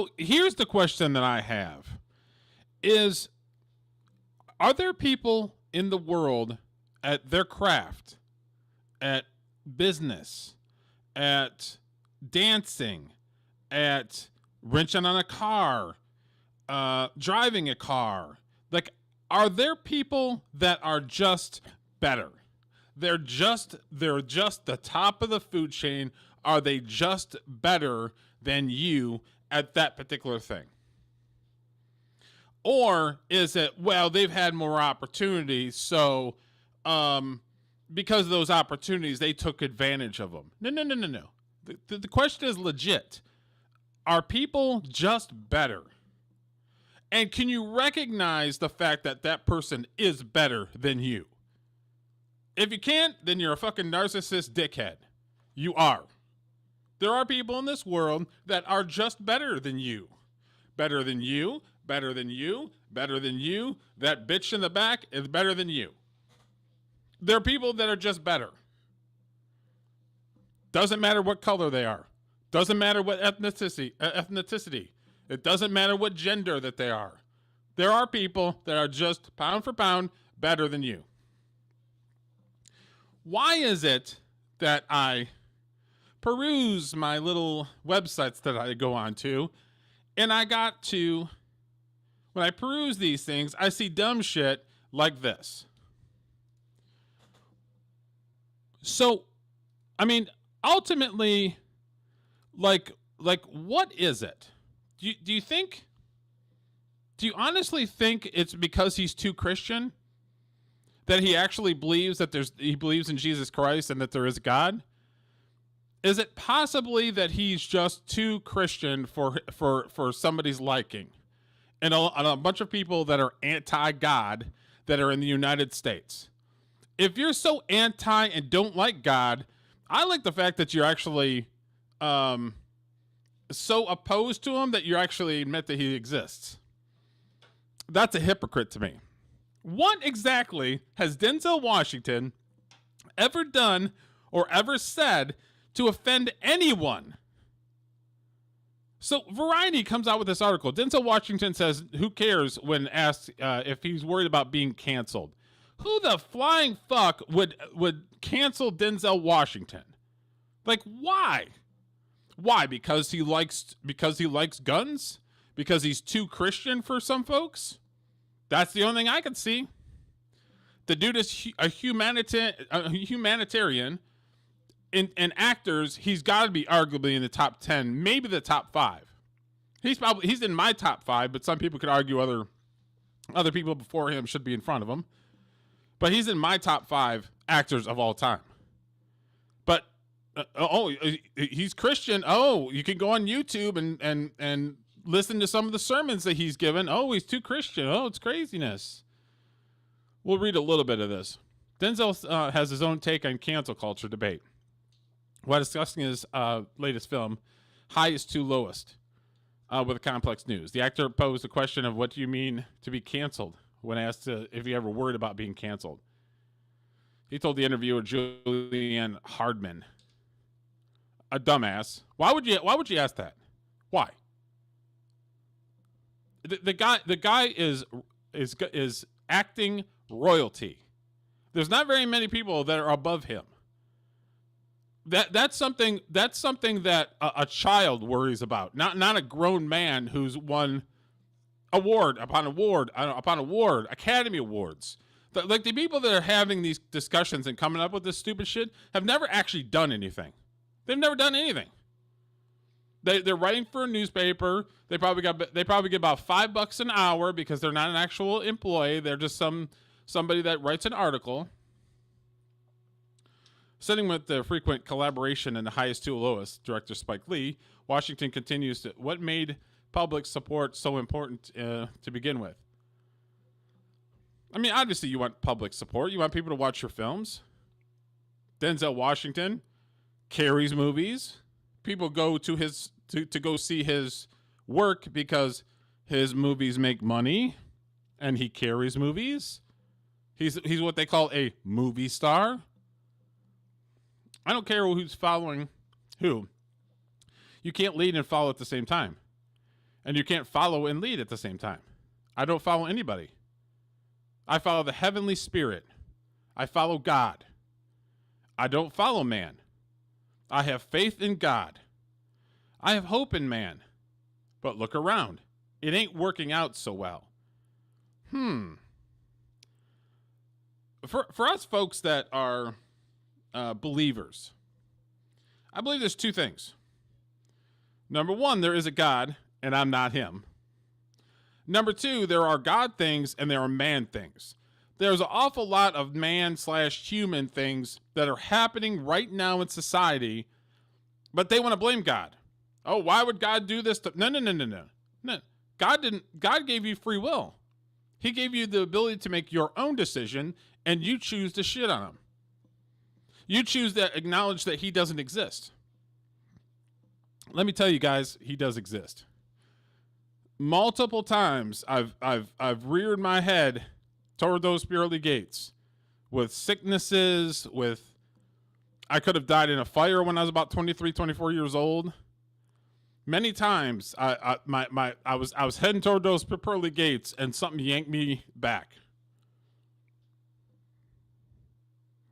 So here's the question that I have is, are there people in the world at their craft, at business, at dancing, at wrenching on a car, driving a car? Like, are there people that are just better? They're just the top of the food chain. Are they just better than you at that particular thing? Or is it, well, they've had more opportunities, so because of those opportunities, they took advantage of them? No. The question is legit. Are people just better? And can you recognize the fact that that person is better than you? If you can't, then you're a fucking narcissist dickhead. You are. There are people in this world that are just better than you. Better than you, better than you, better than you. That bitch in the back is better than you. There are people that are just better. Doesn't matter what color they are. Doesn't matter what ethnicity. It doesn't matter what gender that they are. There are people that are just pound for pound better than you. Why is it that I peruse my little websites that I go on to, and when I peruse these things, I see dumb shit like this. So, I mean, ultimately, like what is it? Do you honestly think it's because he's too Christian? That he actually believes that he believes in Jesus Christ and that there is God? Is it possibly that he's just too Christian for somebody's liking? And a bunch of people that are anti-God that are in the United States. If you're so anti and don't like God, I like the fact that you're actually so opposed to him that you actually admit that he exists. That's a hypocrite to me. What exactly has Denzel Washington ever done or ever said to offend anyone? So Variety comes out with this article. Denzel Washington says, who cares, when asked if he's worried about being canceled. Who the flying fuck would cancel Denzel Washington? Like, why? Why? Because he likes guns? Because he's too Christian for some folks? That's the only thing I can see. The dude is a humanitarian. In actors, he's got to be arguably in the top 10, maybe the top 5. He's in my top 5, but some people could argue other people before him should be in front of him. But he's in my top 5 actors of all time. But he's Christian. Oh, you can go on YouTube and listen to some of the sermons that he's given. Oh, he's too Christian. Oh, it's craziness. We'll read a little bit of this. Denzel has his own take on cancel culture debate while discussing his latest film, Highest to Lowest, with Complex News. The actor posed the question of, what do you mean to be canceled, when asked if he ever worried about being canceled. He told the interviewer, Julianne Hardman, a dumbass. Why would you ask that? Why? The guy is acting royalty. There's not very many people that are above him. That's something that a child worries about, not a grown man who's won award upon award upon award, Academy Awards. Like, the people that are having these discussions and coming up with this stupid shit have never actually done anything. They've never done anything. They're writing for a newspaper. They probably get about $5 an hour because they're not an actual employee. They're just somebody that writes an article. Sitting with the frequent collaboration in the Highest to Lowest, director Spike Lee, Washington continues to, what made public support so important to begin with? I mean, obviously you want public support. You want people to watch your films. Denzel Washington carries movies. People go to to go see his work because his movies make money, and he carries movies. He's what they call a movie star. I don't care who's following who. You can't lead and follow at the same time. And you can't follow and lead at the same time. I don't follow anybody. I follow the heavenly spirit. I follow God. I don't follow man. I have faith in God. I have hope in man. But look around. It ain't working out so well. For us folks that are believers, I believe there's two things. Number one, there is a God, and I'm not him. Number two, there are God things and there are man things. There's an awful lot of man/human things that are happening right now in society, but they want to blame God. Oh, why would God do this? No. God gave you free will. He gave you the ability to make your own decision, and you choose to shit on him. You choose to acknowledge that he doesn't exist. Let me tell you guys, he does exist. Multiple times I've reared my head toward those pearly gates with sicknesses, I could have died in a fire when I was about 23, 24 years old. Many times I was heading toward those pearly gates and something yanked me back.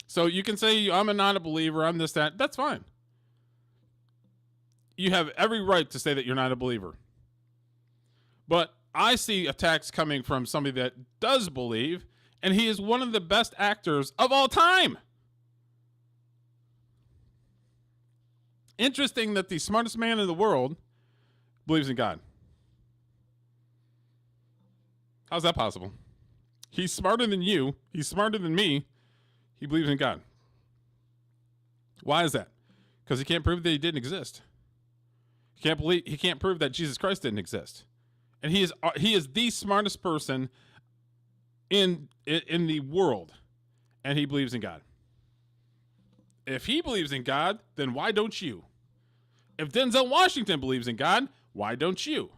So you can say I'm not a believer, I'm this, that. That's fine. You have every right to say that you're not a believer. But I see attacks coming from somebody that does believe, and he is one of the best actors of all time. Interesting that the smartest man in the world believes in God. How's that possible? He's smarter than you. He's smarter than me. He believes in God. Why is that? Because he can't prove that he didn't exist. He can't prove that Jesus Christ didn't exist. And he is the smartest person in the world, and he believes in God. If he believes in God, then why don't you? If Denzel Washington believes in God, why don't you?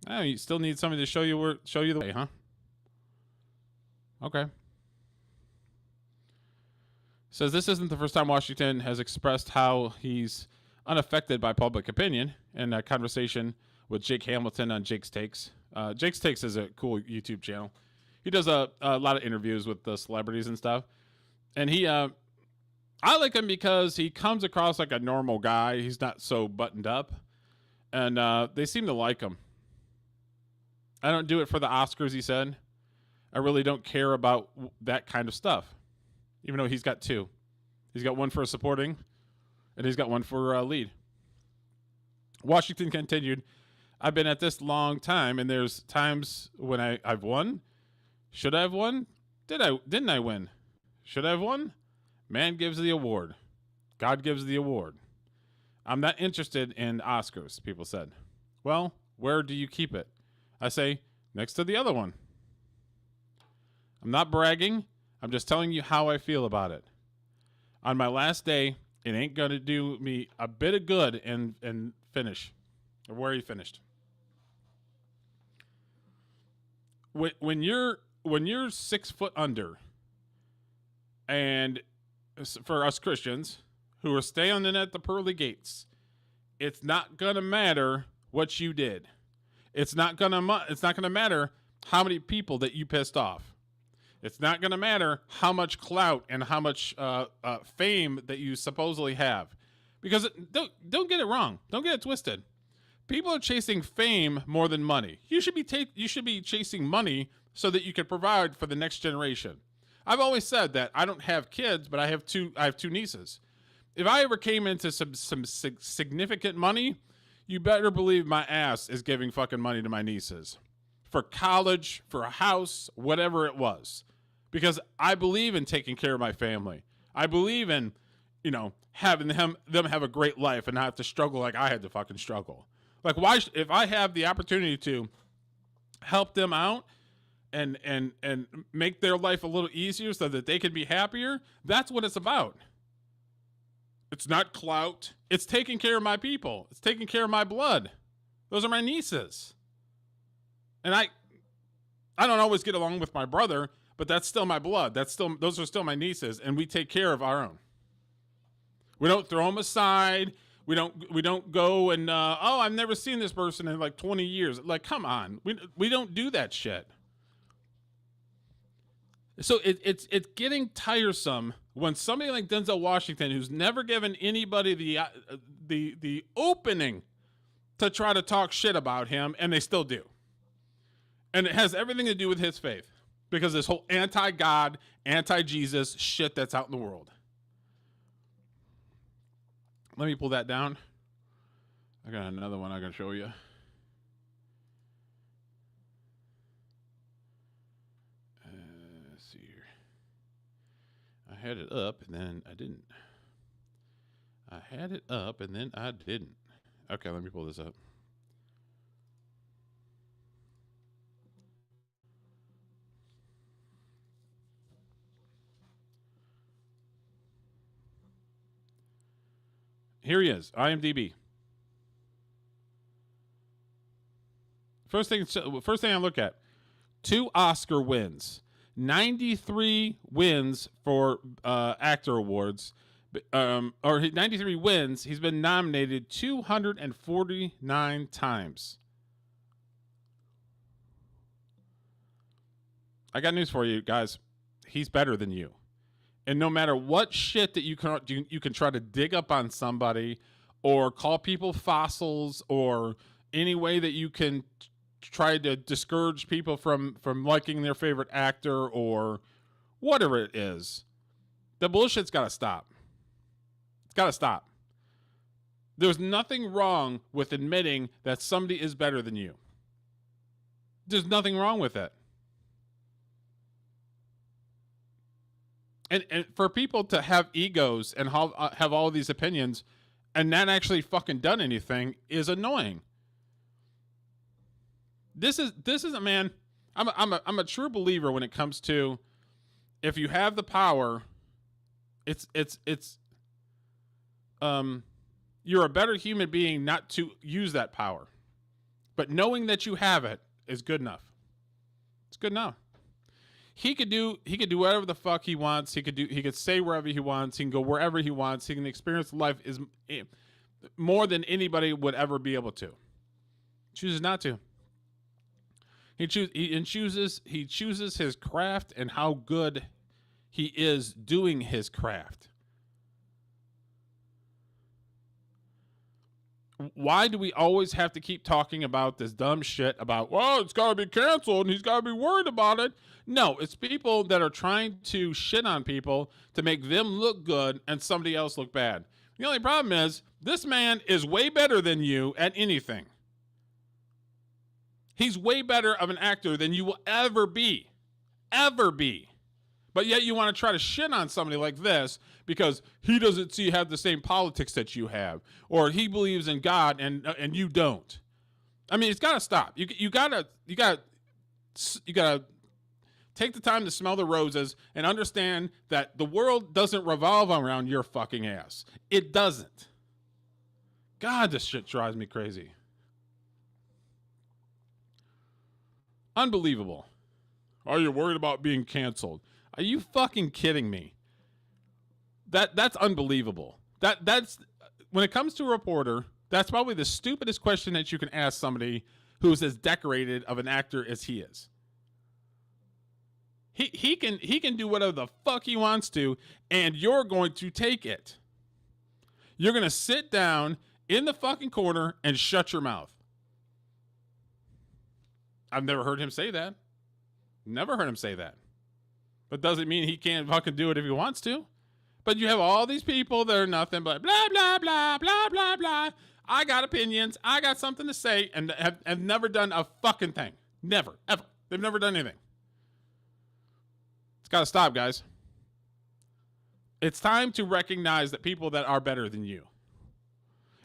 Oh, you still need somebody to show you the way, huh? Okay. Says this isn't the first time Washington has expressed how he's unaffected by public opinion in a conversation with Jake Hamilton on Jake's Takes. Jake's Takes is a cool YouTube channel. He does a lot of interviews with the celebrities and stuff. And I like him because he comes across like a normal guy. He's not so buttoned up. And they seem to like him. I don't do it for the Oscars, he said. I really don't care about that kind of stuff. Even though he's got two. He's got one for supporting, and he's got one for lead. Washington continued, I've been at this long time, and there's times when I've won. Should I have won? Didn't I win? Should I have won? Man gives the award. God gives the award. I'm not interested in Oscars, people said. Well, where do you keep it? I say, next to the other one. I'm not bragging. I'm just telling you how I feel about it. On my last day, it ain't going to do me a bit of good and finish. Or where he finished. When you're 6 foot under, and for us Christians who are standing at the pearly gates, it's not going to matter what you did. It's not going to matter how many people that you pissed off. It's not going to matter how much clout and how much fame that you supposedly have. Because don't get it wrong. Don't get it twisted. People are chasing fame more than money. You should be chasing money so that you can provide for the next generation. I've always said that I don't have kids, but I have two nieces. If I ever came into some significant money, you better believe my ass is giving fucking money to my nieces. For college, for a house, whatever it was. Because I believe in taking care of my family. I believe in, having them have a great life and not have to struggle like I had to fucking struggle. Like, why, if I have the opportunity to help them out and make their life a little easier so that they can be happier, that's what it's about. It's not clout. It's taking care of my people. It's taking care of my blood. Those are my nieces. And I don't always get along with my brother, but that's still my blood. Those are still my nieces, and we take care of our own. We don't throw them aside. We don't go and oh, I've never seen this person in like 20 years. Like, come on. We don't do that shit. So it's getting tiresome when somebody like Denzel Washington, who's never given anybody the opening to try to talk shit about him, and they still do. And it has everything to do with his faith, because this whole anti-God, anti-Jesus shit that's out in the world. Let me pull that down. I got another one I can show you. Let's see here. I had it up and then I didn't. I had it up and then I didn't. Okay, let me pull this up. Here he is, IMDb. First thing I look at, 2 Oscar wins, 93 wins for actor awards, or 93 wins. He's been nominated 249 times. I got news for you guys. He's better than you. And no matter what shit that you can try to dig up on somebody, or call people fossils, or any way that you can try to discourage people from liking their favorite actor, or whatever it is, the bullshit's got to stop. It's got to stop. There's nothing wrong with admitting that somebody is better than you. There's nothing wrong with it. And for people to have egos and have all these opinions and not actually fucking done anything is annoying. This is a man. I'm a true believer when it comes to, if you have the power, you're a better human being not to use that power, but knowing that you have it is good enough. It's good enough. He could do whatever the fuck he wants. He could say wherever he wants. He can go wherever he wants. He can experience life is more than anybody would ever be able to. Chooses not to. He chooses his craft and how good he is doing his craft. Why do we always have to keep talking about this dumb shit about, well, it's got to be canceled and he's got to be worried about it? No, it's people that are trying to shit on people to make them look good and somebody else look bad. The only problem is, this man is way better than you at anything. He's way better of an actor than you will ever be. Ever be. But yet you want to try to shit on somebody like this because he doesn't have the same politics that you have, or he believes in God and you don't. I mean, it's got to stop. You gotta take the time to smell the roses and understand that the world doesn't revolve around your fucking ass. It doesn't. God, this shit drives me crazy. Unbelievable. Are you worried about being canceled? Are you fucking kidding me? That's unbelievable. That's when it comes to a reporter, that's probably the stupidest question that you can ask somebody who's as decorated of an actor as he is. He can do whatever the fuck he wants to, and you're going to take it. You're going to sit down in the fucking corner and shut your mouth. I've never heard him say that. Never heard him say that. But doesn't mean he can't fucking do it if he wants to. But you have all these people that are nothing but blah, blah, blah, blah, blah, blah. I got opinions. I got something to say, and have never done a fucking thing. Never, ever. They've never done anything. It's got to stop, guys. It's time to recognize that people that are better than you.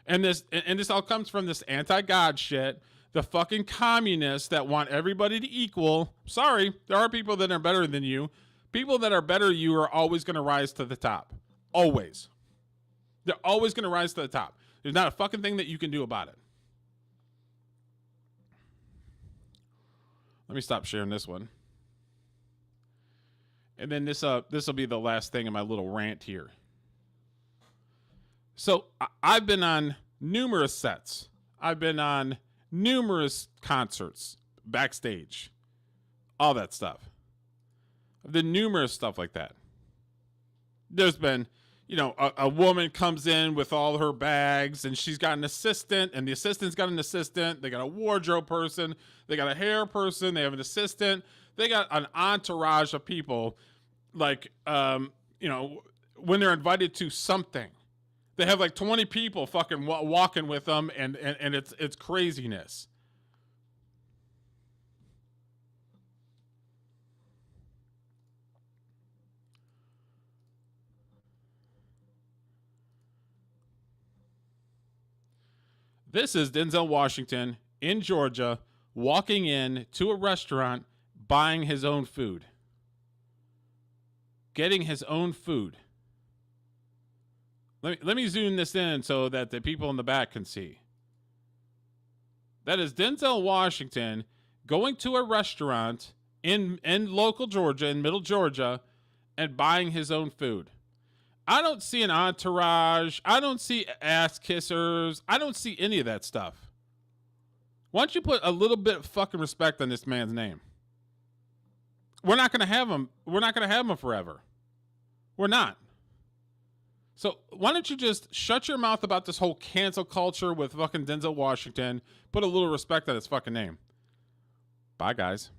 And this all comes from this anti-God shit. The fucking communists that want everybody to equal. Sorry, there are people that are better than you. People that are better than you are always going to rise to the top. Always. They're always going to rise to the top. There's not a fucking thing that you can do about it. Let me stop sharing this one. And then this will be the last thing in my little rant here. So I've been on numerous sets. I've been on numerous concerts, backstage, all that stuff. I've done numerous stuff like that. There's been, a woman comes in with all her bags and she's got an assistant and the assistant's got an assistant. They got a wardrobe person. They got a hair person. They have an assistant. They got an entourage of people like, when they're invited to something, they have like 20 people fucking walking with them and it's craziness. This is Denzel Washington in Georgia walking in to a restaurant, buying his own food. Getting his own food. Let me zoom this in so that the people in the back can see. That is Denzel Washington going to a restaurant in local Georgia, in middle Georgia, and buying his own food. I don't see an entourage. I don't see ass kissers. I don't see any of that stuff. Why don't you put a little bit of fucking respect on this man's name? We're not going to have him. We're not going to have him forever. We're not. So why don't you just shut your mouth about this whole cancel culture with fucking Denzel Washington? Put a little respect on his fucking name. Bye, guys.